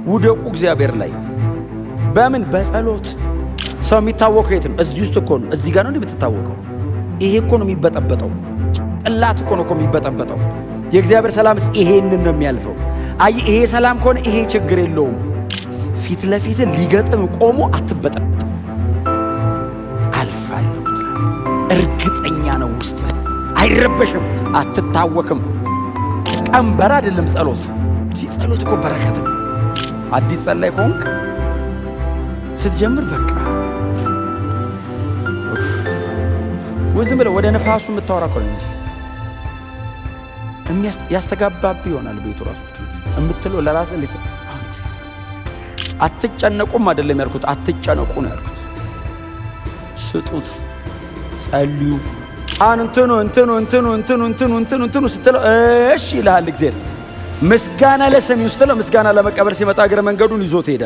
ውደቁ እግዚአብሔር ላይ በምን በጸሎት ሰው የሚታወቀው የት ነው? እዚህ ውስጥ እኮ ነው። እዚህ ጋር ነው የምትታወቀው። ይሄ እኮ ነው የሚበጠበጠው። ጭንቅላት እኮ ነው የሚበጠበጠው። የእግዚአብሔር ሰላም ይሄንን ነው የሚያልፈው። አይ ይሄ ሰላም ከሆነ ይሄ ችግር የለውም። ፊት ለፊት ሊገጥም ቆሞ አትበጠበጥ። አልፋለሁ እርግጠኛ ነው። ውስጥ አይረበሽም፣ አትታወክም። ቀንበር አይደለም ጸሎት። ጸሎት እኮ በረከት ነው። አዲስ ጸላይ ሆንክ ስትጀምር በቃ ወይ ዝም ብለህ ወደ ነፋሱ የምታወራ እኮ ነው ያስተጋባብ ይሆናል። ቤቱ ራሱ የምትለው ለራስህ ልጅ አትጨነቁም አይደለም ያልኩት፣ አትጨነቁ ነው ያልኩት። ስጡት፣ ጸልዩ። እንትኑ ስትለው እሺ ይልሃል እግዚአብሔር። ምስጋና ለሰሚው ስትለው ምስጋና ለመቀበል ሲመጣ እግረ መንገዱን ይዞት ሄደ።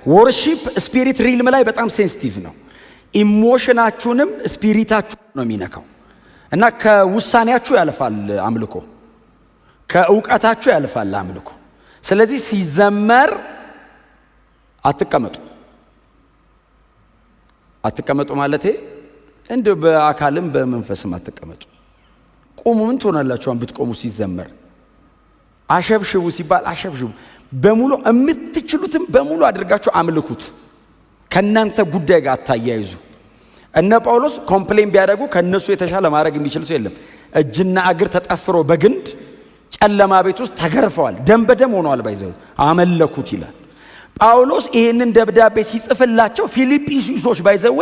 ወርሺፕ ስፒሪት ሪልም ላይ በጣም ሴንሲቲቭ ነው። ኢሞሽናችሁንም ስፒሪታችሁ ነው የሚነካው እና ከውሳኔያችሁ ያልፋል አምልኮ፣ ከእውቀታችሁ ያልፋል አምልኮ። ስለዚህ ሲዘመር አትቀመጡ ማለቴ እንደ በአካልም በመንፈስም አትቀመጡ። ቁሙ። ምን ትሆናላችሁ ብትቆሙ? ሲዘመር አሸብሽቡ ሲባል አሸብሽቡ። በሙሉ የምትችሉትም በሙሉ አድርጋችሁ አምልኩት። ከናንተ ጉዳይ ጋር አታያይዙ። እነ ጳውሎስ ኮምፕሌን ቢያደርጉ ከነሱ የተሻለ ማድረግ የሚችል ሰው የለም። እጅና እግር ተጠፍሮ በግንድ ጨለማ ቤት ውስጥ ተገርፈዋል። ደም በደም ሆነዋል። ባይዘው አመለኩት ይላል ጳውሎስ። ይህንን ደብዳቤ ሲጽፍላቸው ፊልጵስዩሶች ባይዘው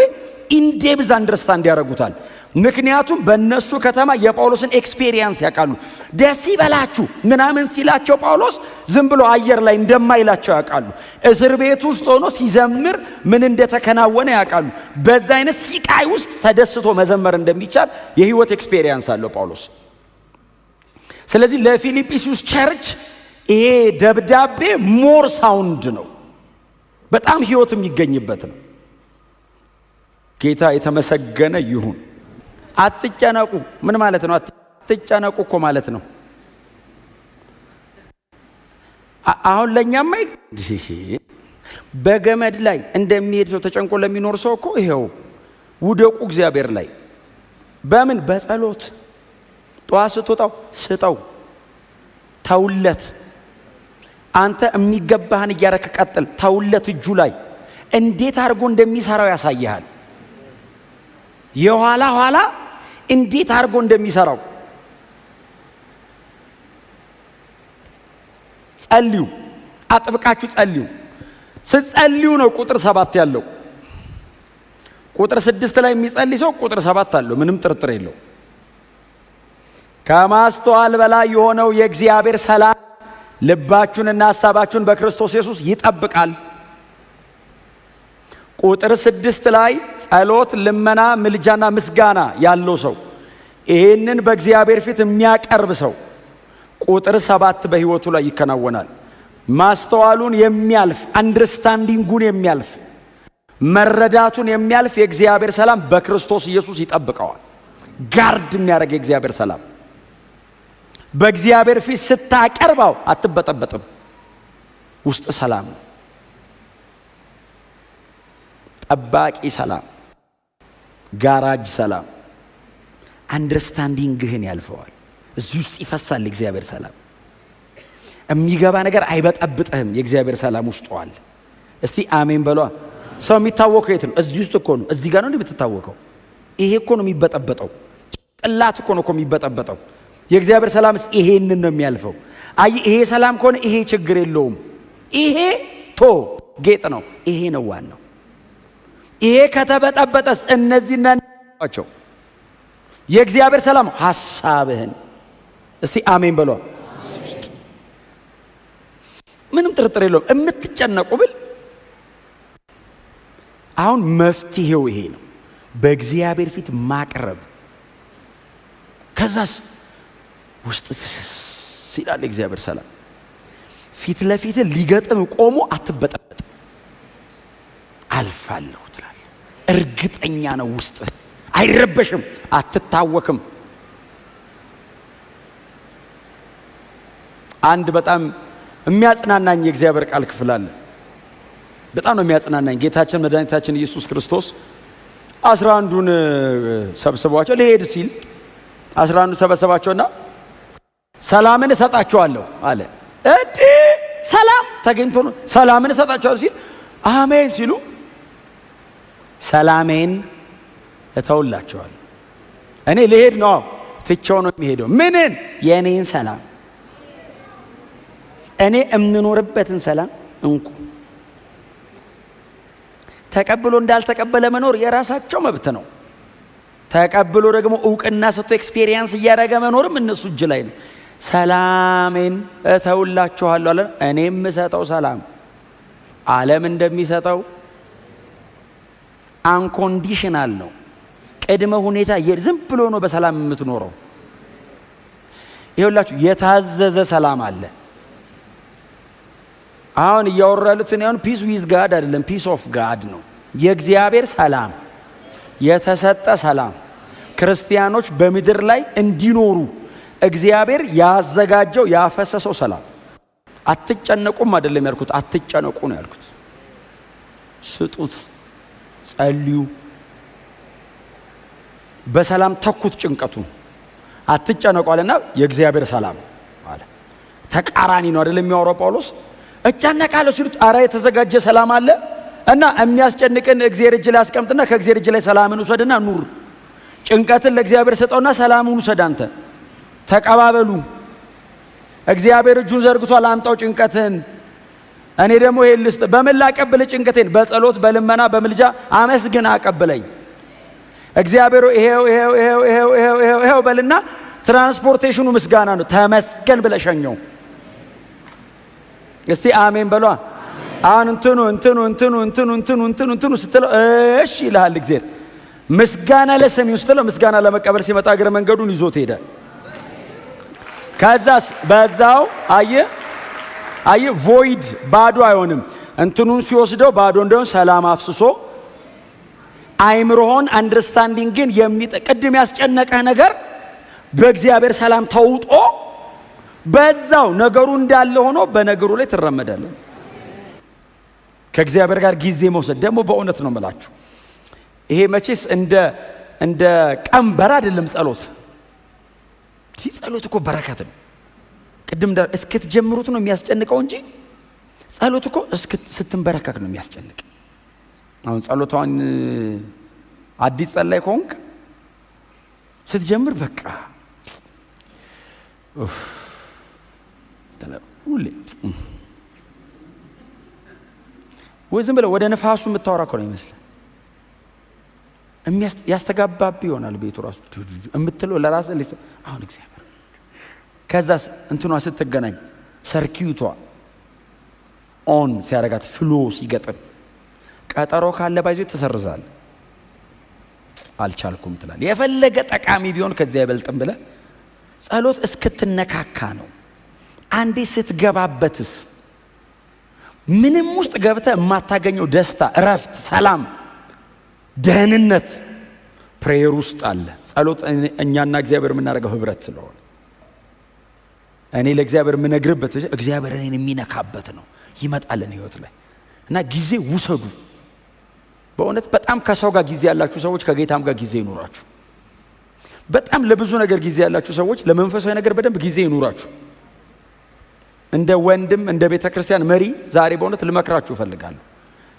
ኢንዴብዝ አንደርስታንድ ያደርጉታል። ምክንያቱም በእነሱ ከተማ የጳውሎስን ኤክስፔሪየንስ ያውቃሉ። ደስ ይበላችሁ ምናምን ሲላቸው ጳውሎስ ዝም ብሎ አየር ላይ እንደማይላቸው ያውቃሉ። እስር ቤት ውስጥ ሆኖ ሲዘምር ምን እንደተከናወነ ያውቃሉ። በዛ አይነት ሲቃይ ውስጥ ተደስቶ መዘመር እንደሚቻል የህይወት ኤክስፔሪየንስ አለው ጳውሎስ። ስለዚህ ለፊልጵስዩስ ቸርች ይሄ ደብዳቤ ሞር ሳውንድ ነው፣ በጣም ህይወት የሚገኝበት ነው። ጌታ የተመሰገነ ይሁን። አትጨነቁ ምን ማለት ነው? አትጨነቁ እኮ ማለት ነው። አሁን ለኛማ በገመድ ላይ እንደሚሄድ ሰው ተጨንቆ ለሚኖር ሰው እኮ ይሄው ውደቁ እግዚአብሔር ላይ በምን በጸሎት ጠዋት ስትወጣው ስጠው፣ ተውለት። አንተ የሚገባህን እያረክ ቀጥል፣ ተውለት። እጁ ላይ እንዴት አድርጎ እንደሚሰራው ያሳይሃል። የኋላ ኋላ እንዴት አድርጎ እንደሚሰራው ጸልዩ፣ አጥብቃችሁ ጸልዩ። ስትጸልዩ ነው ቁጥር 7 ያለው። ቁጥር 6 ላይ የሚጸልይ ሰው ቁጥር 7 አለው፣ ምንም ጥርጥር የለው። ከማስተዋል በላይ የሆነው የእግዚአብሔር ሰላም ልባችሁንና ሐሳባችሁን በክርስቶስ ኢየሱስ ይጠብቃል። ቁጥር 6 ላይ ጸሎት፣ ልመና፣ ምልጃና ምስጋና ያለው ሰው ይህንን በእግዚአብሔር ፊት የሚያቀርብ ሰው ቁጥር 7 በህይወቱ ላይ ይከናወናል። ማስተዋሉን የሚያልፍ አንደርስታንዲንጉን የሚያልፍ መረዳቱን የሚያልፍ የእግዚአብሔር ሰላም በክርስቶስ ኢየሱስ ይጠብቀዋል። ጋርድ የሚያደርግ የእግዚአብሔር ሰላም በእግዚአብሔር ፊት ስታቀርበው አትበጠበጥም። ውስጥ ሰላም ነው። ጠባቂ ሰላም፣ ጋራጅ ሰላም፣ አንደርስታንዲንግህን ያልፈዋል። እዚህ ውስጥ ይፈሳል የእግዚአብሔር ሰላም። የሚገባ ነገር አይበጠብጥህም። የእግዚአብሔር ሰላም ውስጥ ዋል። እስቲ አሜን በሏ። ሰው የሚታወቀው የት ነው? እዚህ ውስጥ እኮ ነው። እዚህ ጋር ነው የምትታወቀው። ይሄ እኮ ነው የሚበጠበጠው። ጭንቅላት እኮ ነው የሚበጠበጠው። የእግዚአብሔር ሰላም ይሄንን ነው የሚያልፈው። አይ ይሄ ሰላም ከሆነ ይሄ ችግር የለውም። ይሄ ጌጥ ነው። ይሄ ነው ዋናው። ይሄ ከተበጠበጠስ እነዚህ ናቸው። የእግዚአብሔር ሰላም ሐሳብህን እስቲ አሜን በሏ። ምንም ጥርጥር የለውም። የምትጨነቁ ብል አሁን መፍትሄው ይሄ ነው፣ በእግዚአብሔር ፊት ማቅረብ። ከዛስ ውስጥ ፍስስ ይላል የእግዚአብሔር ሰላም። ፊት ለፊት ሊገጥም ቆሞ አትበጠበጥ። አልፋለሁ ትላለህ። እርግጠኛ ነው። ውስጥ አይረበሽም፣ አትታወክም። አንድ በጣም የሚያጽናናኝ የእግዚአብሔር ቃል ክፍል አለ። በጣም ነው የሚያጽናናኝ። ጌታችን መድኃኒታችን ኢየሱስ ክርስቶስ 11ዱን ሰብስቧቸው ሊሄድ ሲል 11ዱ ሰበሰባቸውና ሰላምን እሰጣቸዋለሁ አለ። እዲ ሰላም ተገኝቶ ነው ሰላምን እሰጣቸዋለሁ ሲል አሜን ሲሉ ሰላሜን እተውላቸዋለሁ። እኔ ልሄድ ነው፣ ትቼው ነው የሚሄደው። ምንን? የኔን ሰላም፣ እኔ እምንኖርበትን ሰላም እንኩ። ተቀብሎ እንዳልተቀበለ መኖር የራሳቸው መብት ነው። ተቀብሎ ደግሞ እውቅና ሰጥቶ ኤክስፔሪየንስ እያደረገ መኖርም እነሱ እጅ ላይ ነው። ሰላሜን እተውላችኋለሁ አለ። እኔ የምሰጠው ሰላም ዓለም እንደሚሰጠው አንኮንዲሽናል ነው። ቅድመ ሁኔታ ዝም ብሎ ነው በሰላም የምትኖረው። ይኸውላችሁ የታዘዘ ሰላም አለ። አሁን እያወራሉት ነው ፒስ ዊዝ ጋድ አይደለም፣ ፒስ ኦፍ ጋድ ነው። የእግዚአብሔር ሰላም የተሰጠ ሰላም ክርስቲያኖች በምድር ላይ እንዲኖሩ እግዚአብሔር ያዘጋጀው ያፈሰሰው ሰላም። አትጨነቁም አይደለም ያልኩት፣ አትጨነቁ ነው ያልኩት። ስጡት፣ ጸልዩ፣ በሰላም ተኩት ጭንቀቱን። አትጨነቁ አለና የእግዚአብሔር ሰላም አለ። ተቃራኒ ነው አይደለም የሚያወራው ጳውሎስ። እጨነቃለሁ ሲሉት አረ የተዘጋጀ ሰላም አለ እና የሚያስጨንቅን እግዚአብሔር እጅ ላይ አስቀምጥና ከእግዚአብሔር እጅ ላይ ሰላምን ውሰድና ኑር። ጭንቀትን ለእግዚአብሔር ሰጠውና ሰላሙን ውሰድ አንተ። ተቀባበሉ። እግዚአብሔር እጁን ዘርግቷል፣ አምጣው ጭንቀትን። እኔ ደግሞ ይሄን ልስጥ። በምን ላቀብል ጭንቀቴን? በጸሎት በልመና በምልጃ አመስግን አቀብለኝ። እግዚአብሔር ይሄው በልና ትራንስፖርቴሽኑ ምስጋና ነው። ተመስገን ብለሸኘው። እስቲ አሜን በሏ። አሁን እንትኑ ስትለው እሺ ይልሃል እግዚአብሔር። ምስጋና ለሰሚው ስትለው ምስጋና ለመቀበል ሲመጣ እግረ መንገዱን ይዞት ሄደ። ከዛስ በዛው አየ ቮይድ ባዶ አይሆንም። እንትኑን ሲወስደው ባዶ እንደሆነ ሰላም አፍስሶ አይምሮህን አንደርስታንዲንግን ቅድም ያስጨነቀህ ነገር በእግዚአብሔር ሰላም ተውጦ በዛው ነገሩ እንዳለ ሆኖ በነገሩ ላይ ትራመዳለህ። ከእግዚአብሔር ጋር ጊዜ መውሰድ ደግሞ በእውነት ነው የምላችሁ፣ ይሄ መቼስ እንደ ቀንበር አይደለም ጸሎት። ጸሎት እኮ በረከት ነው። ቅድም እስክትጀምሩት ነው የሚያስጨንቀው እንጂ ጸሎት እኮ ስትንበረከክ ነው የሚያስጨንቅ። አሁን ጸሎቷን አዲስ ጸላይ ከሆንክ ስትጀምር በቃ ሁሌ ወይ ዝም ብለህ ወደ ነፋሱ የምታወራ እኮ ነው ይመስላል። ያስተጋባብ ይሆናል ቤቱ ራሱ የምትለው ለራስህ አሁን እግዚአብሔር። ከዛስ እንትኗ ስትገናኝ ሰርኪዩቷ ኦን ሲያረጋት ፍሎ ሲገጥም ቀጠሮ ካለ ባይዞ ተሰርዛል። አልቻልኩም ትላል። የፈለገ ጠቃሚ ቢሆን ከዚያ አይበልጥም ብለህ ጸሎት እስክትነካካ ነው። አንዴ ስትገባበትስ ምንም ውስጥ ገብተህ የማታገኘው ደስታ፣ እረፍት፣ ሰላም፣ ደህንነት ፕሬየር ውስጥ አለ። ጸሎት እኛና እግዚአብሔር የምናደርገው ህብረት ስለሆነ እኔ ለእግዚአብሔር የምነግርበት እግዚአብሔር እኔን የሚነካበት ነው። ይመጣልን ህይወት ላይ እና ጊዜ ውሰዱ። በእውነት በጣም ከሰው ጋር ጊዜ ያላችሁ ሰዎች ከጌታም ጋር ጊዜ ይኑራችሁ። በጣም ለብዙ ነገር ጊዜ ያላችሁ ሰዎች ለመንፈሳዊ ነገር በደንብ ጊዜ ይኑራችሁ። እንደ ወንድም እንደ ቤተ ክርስቲያን መሪ ዛሬ በእውነት ልመክራችሁ እፈልጋለሁ።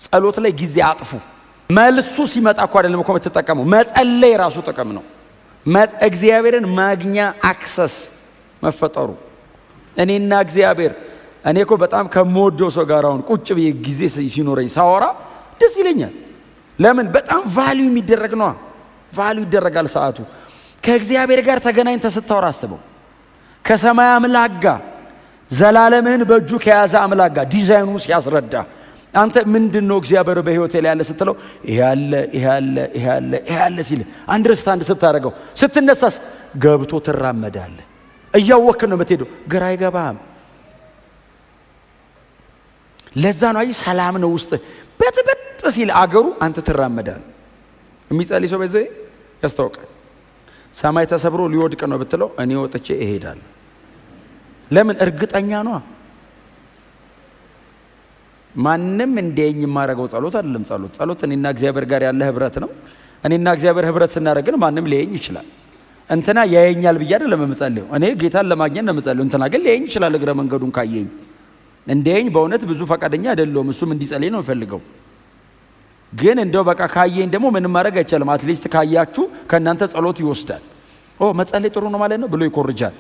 ጸሎት ላይ ጊዜ አጥፉ። መልሱ ሲመጣ እኮ አይደለም እኮ የምትጠቀመው፣ መጸለይ ራሱ ጥቅም ነው። እግዚአብሔርን ማግኛ አክሰስ መፈጠሩ እኔና እግዚአብሔር እኔ እኮ በጣም ከምወደው ሰው ጋር አሁን ቁጭ ብዬ ጊዜ ሲኖረኝ ሳወራ ደስ ይለኛል። ለምን? በጣም ቫልዩ የሚደረግ ነው። ቫልዩ ይደረጋል ሰዓቱ። ከእግዚአብሔር ጋር ተገናኝተህ ስታወራ አስበው። ከሰማይ አምላክ ጋር ዘላለምህን በእጁ ከያዘ አምላክ ጋር ዲዛይኑ ሲያስረዳ አንተ ምንድነው እግዚአብሔር በህይወቴ ላይ ያለ ስትለው ይሄ ያለ ሲል አንደርስታንድ ስታደርገው ስትነሳስ ገብቶ ትራመዳለህ። እያወክ ነው የምትሄደው፣ ግራ አይገባም። ለዛ ነው አይ ሰላም ነው ውስጥ በጥበጥ ሲል አገሩ አንተ ትራመዳለህ። የሚጸልይ ሰው በዚህ ያስታውቃል። ሰማይ ተሰብሮ ሊወድቅ ነው ብትለው እኔ ወጥቼ እሄዳለሁ። ለምን? እርግጠኛ ነው። ማንም እንዲያየኝ የማደርገው ጸሎት አይደለም። ጸሎት እኔና እግዚአብሔር ጋር ያለ ህብረት ነው። እኔና እግዚአብሔር ህብረት ስናደርግ ማንም ሊያየኝ ይችላል። እንትና ያየኛል ብዬ አይደለም የምጸልየው። እኔ ጌታን ለማግኘት ነው የምጸልየው። እንትና ግን ሊያየኝ ይችላል እግረ መንገዱን ካየኝ። እንዲያየኝ በእውነት ብዙ ፈቃደኛ አይደለሁም። እሱም እንዲጸልይ ነው የምፈልገው። ግን እንደው በቃ ካየኝ ደግሞ ምንም ማድረግ አይቻልም። አትሊስት ካያችሁ ከእናንተ ጸሎት ይወስዳል። መጸለይ ጥሩ ነው ማለት ነው ብሎ ይኮርጃል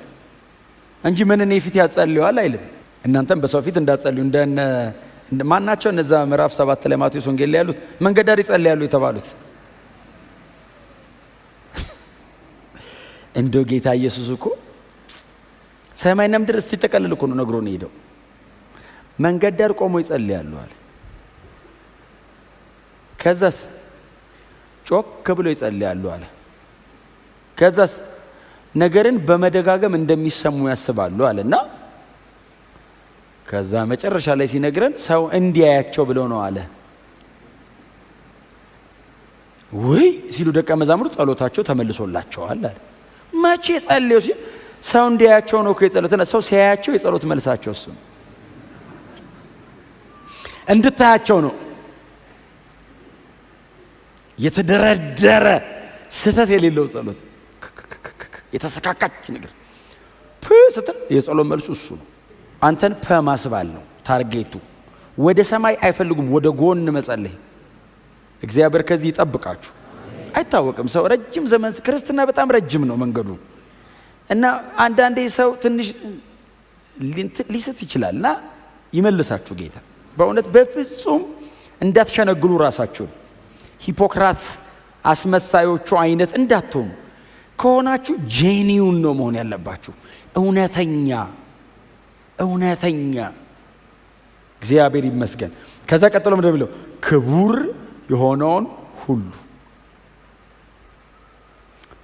እንጂ ምን እኔ ፊት ያጸልየዋል አይልም። እናንተም በሰው ፊት እንዳትጸልዩ ማናቸው እነዛ ምዕራፍ 7 ላይ ማቴዎስ ወንጌል ላይ ያሉት መንገድ ዳር ይጸልያሉ የተባሉት እንደው ጌታ ኢየሱስ እኮ ሰማይና ምድር እስኪጠቀልል እኮ ነው ነግሮን ሄደው መንገድ ዳር ቆሞ ይጸልያሉ አለ። ከዛስ ጮክ ብሎ ይጸልያሉ አለ። ከዛስ ነገርን በመደጋገም እንደሚሰሙ ያስባሉ አለና ከዛ መጨረሻ ላይ ሲነግረን ሰው እንዲያያቸው ብለው ነው አለ። ወይ ሲሉ ደቀ መዛሙርት ጸሎታቸው ተመልሶላቸዋል አለ። መቼ ጸልዩ ሲል ሰው እንዲያያቸው ነው እኮ የጸሎትና ሰው ሲያያቸው የጸሎት መልሳቸው እሱ እንድታያቸው ነው። የተደረደረ ስህተት የሌለው ጸሎት የተሰካካች ነገር ስትል የጸሎት መልሱ እሱ ነው። አንተን ማስባል ነው ታርጌቱ። ወደ ሰማይ አይፈልጉም፣ ወደ ጎን መጸለይ። እግዚአብሔር ከዚህ ይጠብቃችሁ። አይታወቅም ሰው ረጅም ዘመን ክርስትና በጣም ረጅም ነው መንገዱ እና አንዳንዴ ሰው ትንሽ ሊስት ይችላልና ይመልሳችሁ ጌታ። በእውነት በፍጹም እንዳትሸነግሉ ራሳችሁን ሂፖክራት አስመሳዮቹ አይነት እንዳትሆኑ። ከሆናችሁ ጄኒውን ነው መሆን ያለባችሁ፣ እውነተኛ እግዚአብሔር ይመስገን። ከዛ ቀጥሎ ምንድን ነው የሚለው? ክቡር የሆነውን ሁሉ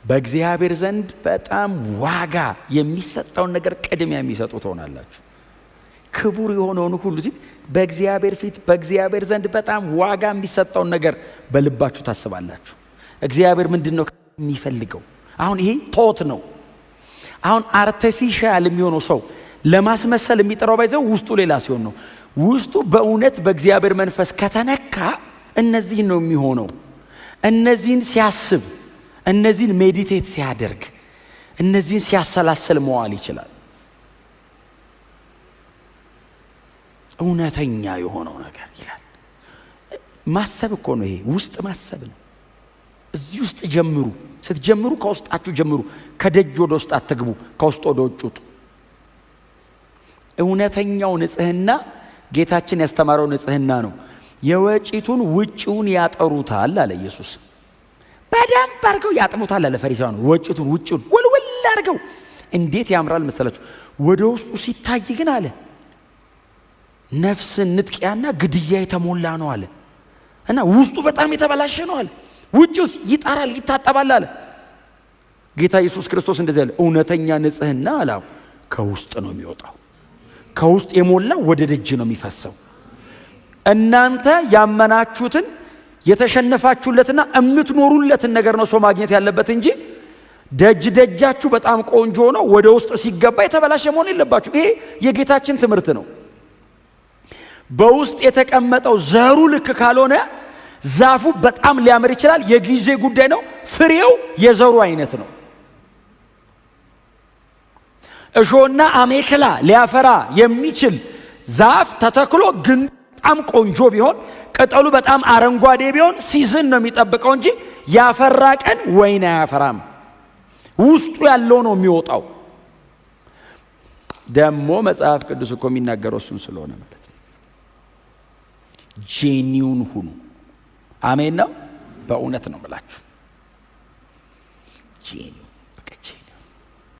በእግዚአብሔር ዘንድ በጣም ዋጋ የሚሰጠውን ነገር ቅድሚያ የሚሰጡ ትሆናላችሁ። ክቡር የሆነውን ሁሉ ሲል በእግዚአብሔር ፊት በእግዚአብሔር ዘንድ በጣም ዋጋ የሚሰጠውን ነገር በልባችሁ ታስባላችሁ። እግዚአብሔር ምንድን ነው የሚፈልገው? አሁን ይሄ ቶት ነው። አሁን አርቲፊሻል የሚሆነው ሰው ለማስመሰል የሚጠራው ባይዘው ውስጡ ሌላ ሲሆን ነው። ውስጡ በእውነት በእግዚአብሔር መንፈስ ከተነካ እነዚህን ነው የሚሆነው። እነዚህን ሲያስብ፣ እነዚህን ሜዲቴት ሲያደርግ፣ እነዚህን ሲያሰላስል መዋል ይችላል። እውነተኛ የሆነው ነገር ይላል። ማሰብ እኮ ነው ይሄ፣ ውስጥ ማሰብ ነው። እዚህ ውስጥ ጀምሩ። ስትጀምሩ ከውስጣችሁ ጀምሩ። ከደጅ ወደ ውስጥ አትግቡ፣ ከውስጥ ወደ ውጭ ውጡ። እውነተኛው ንጽህና ጌታችን ያስተማረው ንጽህና ነው። የወጪቱን ውጭውን ያጠሩታል አለ ኢየሱስ። በደንብ አድርገው ያጥቡታል አለ ፈሪሳውያን። ወጪቱን ውጭውን ወልወል አድርገው እንዴት ያምራል መሰላችሁ። ወደ ውስጡ ሲታይ ግን አለ ነፍስን ንጥቂያና ግድያ የተሞላ ነው አለ እና ውስጡ በጣም የተበላሸ ነው አለ። ውጭውስ ይጣራል ይታጠባል አለ። ጌታ ኢየሱስ ክርስቶስ እንደዚህ አለ። እውነተኛ ንጽህና አለ ከውስጥ ነው የሚወጣው። ከውስጥ የሞላው ወደ ደጅ ነው የሚፈሰው። እናንተ ያመናችሁትን የተሸነፋችሁለትና እምትኖሩለትን ነገር ነው ሰው ማግኘት ያለበት እንጂ ደጃችሁ በጣም ቆንጆ ነው ወደ ውስጥ ሲገባ የተበላሸ መሆን የለባችሁ። ይሄ የጌታችን ትምህርት ነው። በውስጥ የተቀመጠው ዘሩ ልክ ካልሆነ ዛፉ በጣም ሊያምር ይችላል፣ የጊዜ ጉዳይ ነው። ፍሬው የዘሩ አይነት ነው። እሾህና አሜከላ ሊያፈራ የሚችል ዛፍ ተተክሎ ግን በጣም ቆንጆ ቢሆን ቅጠሉ በጣም አረንጓዴ ቢሆን ሲዝን ነው የሚጠብቀው እንጂ ያፈራ ቀን ወይን አያፈራም። ውስጡ ያለው ነው የሚወጣው። ደግሞ መጽሐፍ ቅዱስ እኮ የሚናገረው እሱን ስለሆነ ማለት ነው። ጄኒውን ሁኑ። አሜን ነው። በእውነት ነው የምላችሁ ጄኒ